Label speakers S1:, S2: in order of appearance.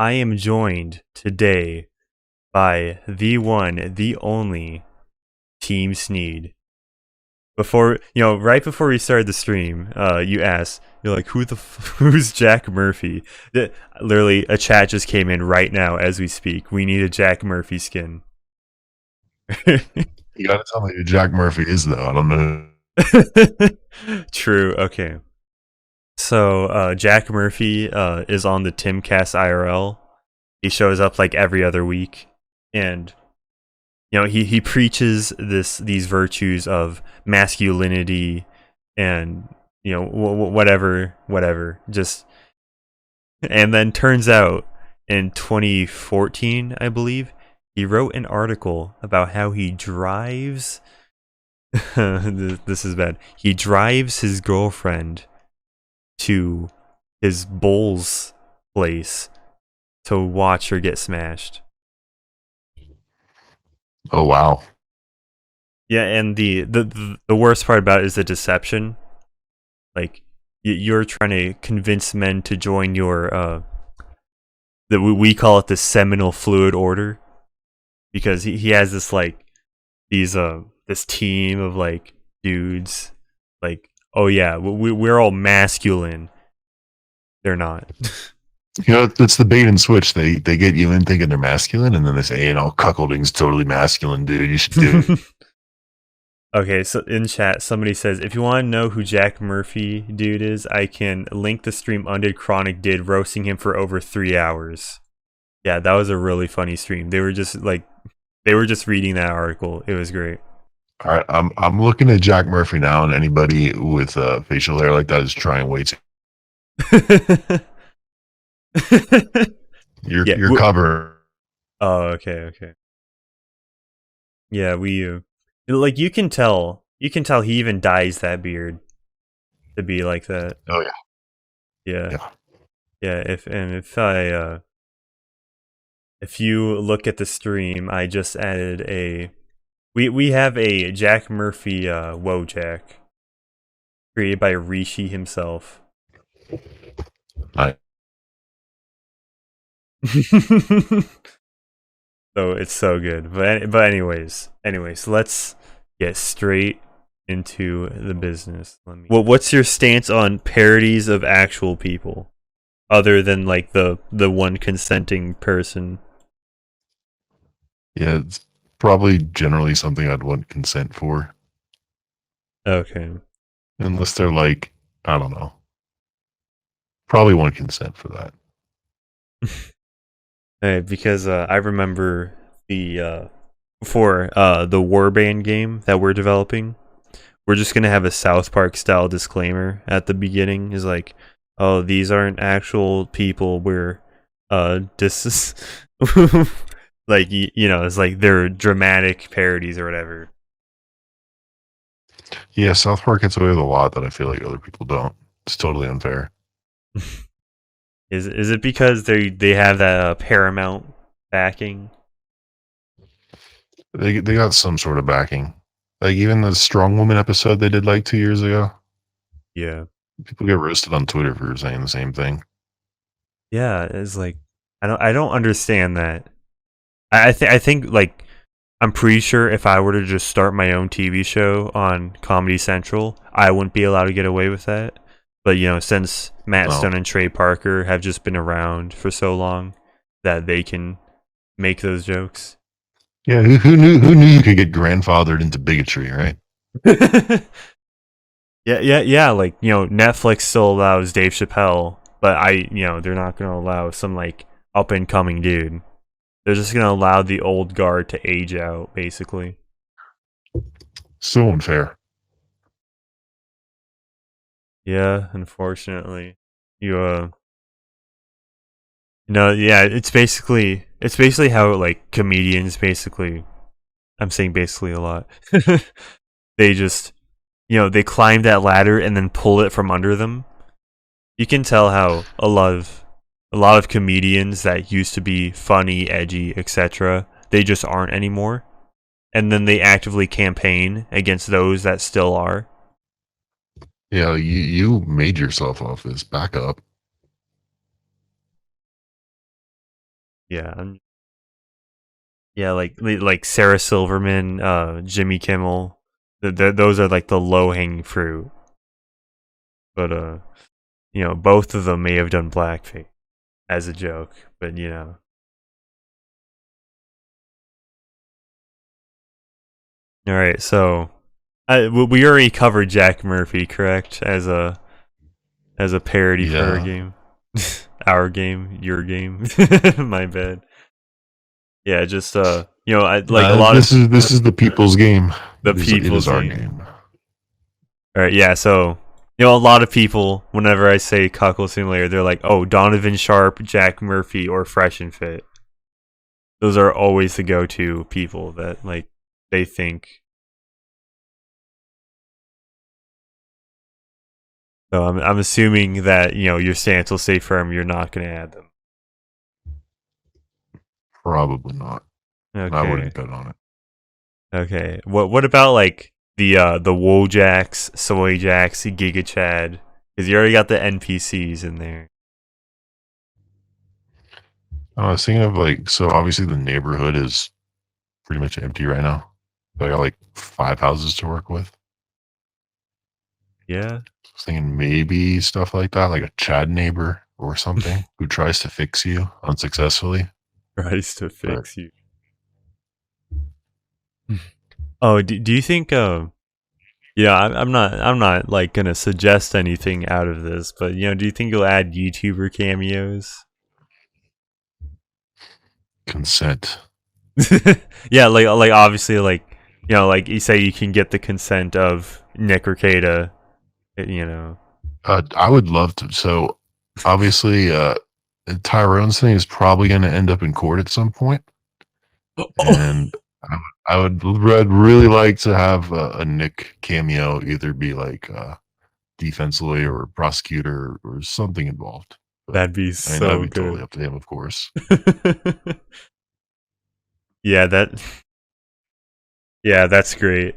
S1: I am joined today by the one, the only Teem SNEED. Right before we started the stream, you asked, you're like, who's Jack Murphy? Literally, a chat just came in right now as we speak. We need a Jack Murphy skin.
S2: You gotta tell me who Jack Murphy is, though. I don't know.
S1: True. Okay. So Jack Murphy is on the Timcast IRL. He shows up like every other week, and he preaches these virtues of masculinity and whatever. Just and then turns out in 2014, I believe, he wrote an article about how he drives. This is bad. He drives his girlfriend to his bowls place to watch her get smashed.
S2: Oh wow!
S1: Yeah, and the worst part about it is the deception. Like you're trying to convince men to join your we call it the seminal fluid order, because he has this this team of like dudes, like, oh yeah, we're all masculine. They're not.
S2: It's the bait and switch. They get you in thinking they're masculine, and then they say, cuckolding's totally masculine, dude. You should do it.
S1: Okay, so in chat, somebody says, if you want to know who Jack Murphy dude is, I can link the stream Undead Chronic did roasting him for over 3 hours. Yeah, that was a really funny stream. They were just reading that article. It was great.
S2: All right, I'm looking at Jack Murphy now, and anybody with facial hair like that is trying way too. You're covered.
S1: Oh, okay. Yeah, like you can tell he even dyes that beard to be like that.
S2: Oh
S1: yeah. If you look at the stream, I just added we have a Jack Murphy Wojak created by Rishi himself.
S2: Hi.
S1: So it's so good. But anyways, let's get straight into the business. What's your stance on parodies of actual people, other than like the one consenting person?
S2: Yeah, it's probably generally something I'd want consent for.
S1: Okay.
S2: Unless they're like, I don't know. Probably want consent for that.
S1: Because I remember for the Warband game that we're developing, we're just gonna have a South Park style disclaimer at the beginning. Is like, oh, these aren't actual people. We're this is like it's like they're dramatic parodies or whatever.
S2: Yeah, South Park gets away with a lot that I feel like other people don't. It's totally unfair.
S1: Is it because they have that Paramount backing?
S2: They got some sort of backing. Like even the Strong Woman episode they did like 2 years ago.
S1: Yeah.
S2: People get roasted on Twitter for saying the same thing.
S1: Yeah, it's like I don't understand that. I think like I'm pretty sure if I were to just start my own TV show on Comedy Central, I wouldn't be allowed to get away with that. But since Matt Stone and Trey Parker have just been around for so long, that they can make those jokes.
S2: Yeah, who knew you could get grandfathered into bigotry, right?
S1: yeah. Like Netflix still allows Dave Chappelle, but they're not going to allow some like up and coming dude. They're just going to allow the old guard to age out, basically.
S2: So unfair.
S1: Yeah, unfortunately. Yeah, it's basically how like comedians basically, I'm saying basically a lot. They just they climb that ladder and then pull it from under them. You can tell how a lot of comedians that used to be funny, edgy, etc., they just aren't anymore. And then they actively campaign against those that still are.
S2: Yeah, you made yourself off this. Back up.
S1: Yeah, yeah, like Sarah Silverman, Jimmy Kimmel. Those are like the low hanging fruit. But both of them may have done blackface as a joke. But all right. So, we already covered Jack Murphy, correct? As a parody for our
S2: Yeah.
S1: game, our game, your game. My bad. Yeah, just I like a lot of
S2: This is the people's game.
S1: the
S2: It is
S1: people's
S2: our
S1: game.
S2: game.
S1: All right, yeah. So a lot of people, whenever I say Cuckold Simulator, they're like, "Oh, Donovan Sharp, Jack Murphy, or Fresh and Fit." Those are always the go-to people that like they think. So I'm assuming that your stance will stay firm. You're not going to add them.
S2: Probably not. I
S1: Okay.
S2: wouldn't bet on it.
S1: Okay. What about like the Wojacks, Soy Jacks, Giga Chad? Because you already got the NPCs in there.
S2: I was thinking of like, so obviously the neighborhood is pretty much empty right now. So I got like 5 houses to work with.
S1: Yeah.
S2: I was thinking maybe stuff like that, like a Chad neighbor or something who tries to fix you unsuccessfully.
S1: Tries to
S2: But
S1: fix you. Oh, do you think? Yeah, I'm not like gonna suggest anything out of this, but do you think you'll add YouTuber cameos?
S2: consent.
S1: Yeah, like obviously, like like you say, you can get the consent of Nick Rekeita.
S2: I would love to. So obviously, Tyrone's thing is probably going to end up in court at some point,
S1: Oh,
S2: and I'd really like to have a Nick cameo, either be like defense lawyer or prosecutor or something involved. But
S1: that'd be
S2: I mean, that'd
S1: so
S2: be totally
S1: good.
S2: up to him, of course.
S1: Yeah, that's great.